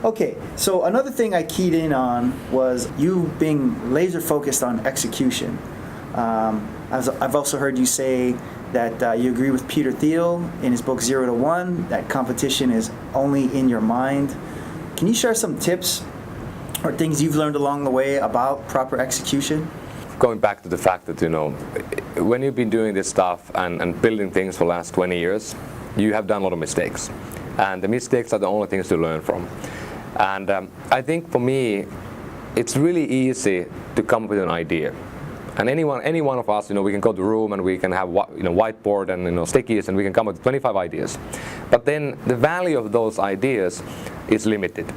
Okay, so another thing I keyed in on was you being laser focused on execution. I've also heard you say that you agree with Peter Thiel in his book 0 to 1, that competition is only in your mind. Can you share some tips or things you've learned along the way about proper execution? Going back to the fact that, when you've been doing this stuff and building things for the last 20 years, you have done a lot of mistakes. And the mistakes are the only things to learn from. And I think for me, it's really easy to come up with an idea. And any one of us, we can go to the room and we can have whiteboard and stickies and we can come up with 25 ideas. But then the value of those ideas is limited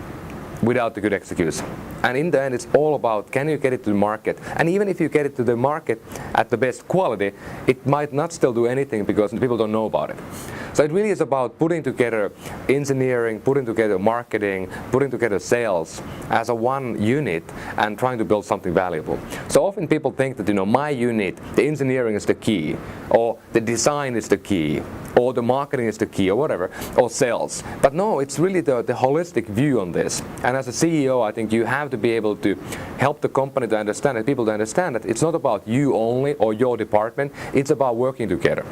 without the good execution. And in the end, it's all about, can you get it to the market? And even if you get it to the market at the best quality, it might not still do anything because people don't know about it. So it really is about putting together engineering, putting together marketing, putting together sales as a one unit and trying to build something valuable. So often people think that, my unit, the engineering is the key, or the design is the key, or the marketing is the key, or whatever, or sales. But no, it's really the holistic view on this. And as a CEO, I think you have to be able to help the company to understand it, people to understand that it's not about you only or your department, it's about working together.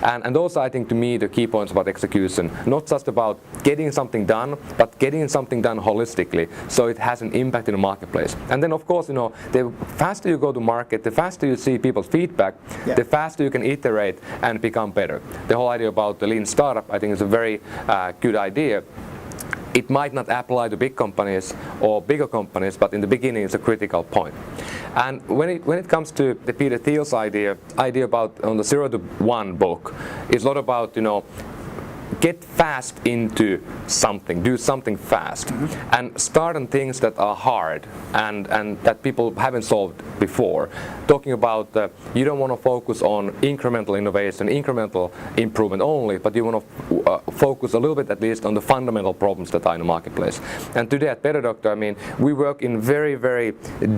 And those are, I think, to me, the key points about execution. Not just about getting something done, but getting something done holistically so it has an impact in the marketplace. And then, of course, the faster you go to market, the faster you see people's feedback, the faster you can iterate and become better. The whole idea about the lean startup, I think, is a very good idea. It might not apply to big companies or bigger companies, but in the beginning it's a critical point. And when it comes to the Peter Thiel's idea about on the 0 to 1 book, it's a lot about get fast into something, do something fast, and start on things that are hard and that people haven't solved before. Talking about you don't want to focus on incremental innovation, incremental improvement only, but you want to focus a little bit at least on the fundamental problems that are in the marketplace. And today at Better Doctor, we work in very, very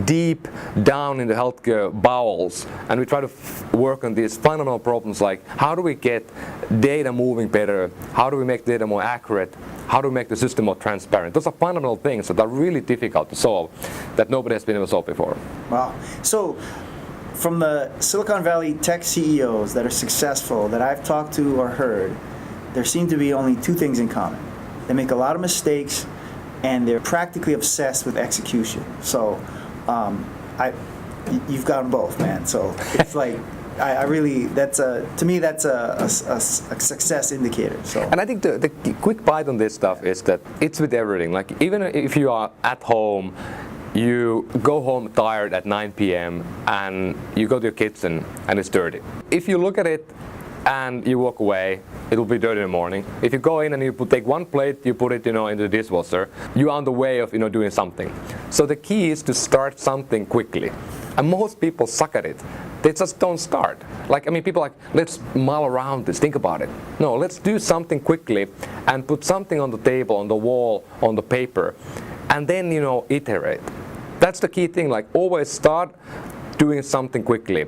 deep down in the healthcare bowels, and we try to work on these fundamental problems like how do we get data moving better, how do we make data more accurate, how do we make the system more transparent. Those are fundamental things that are really difficult to solve, that nobody has been able to solve before. Wow. So from the Silicon Valley tech CEOs that are successful that I've talked to or heard, there seem to be only two things in common. They make a lot of mistakes and they're practically obsessed with execution. So you've got them both, man. So it's like, I really, to me that's a success indicator. So. And I think the quick bite on this stuff is that it's with everything. Like even if you are at home, you go home tired at 9 p.m. and you go to your kitchen and it's dirty. If you look at it and you walk away, it will be dirty in the morning. If you go in and you take one plate, you put it into the dishwasher, you're on the way of doing something. So the key is to start something quickly. And most people suck at it. They just don't start. People let's mull around this, think about it. No, let's do something quickly and put something on the table, on the wall, on the paper, and then, iterate. That's the key thing, always start doing something quickly,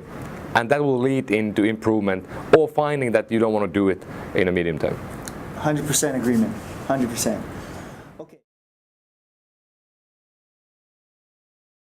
and that will lead into improvement or finding that you don't want to do it in a medium term. 100% agreement, 100%.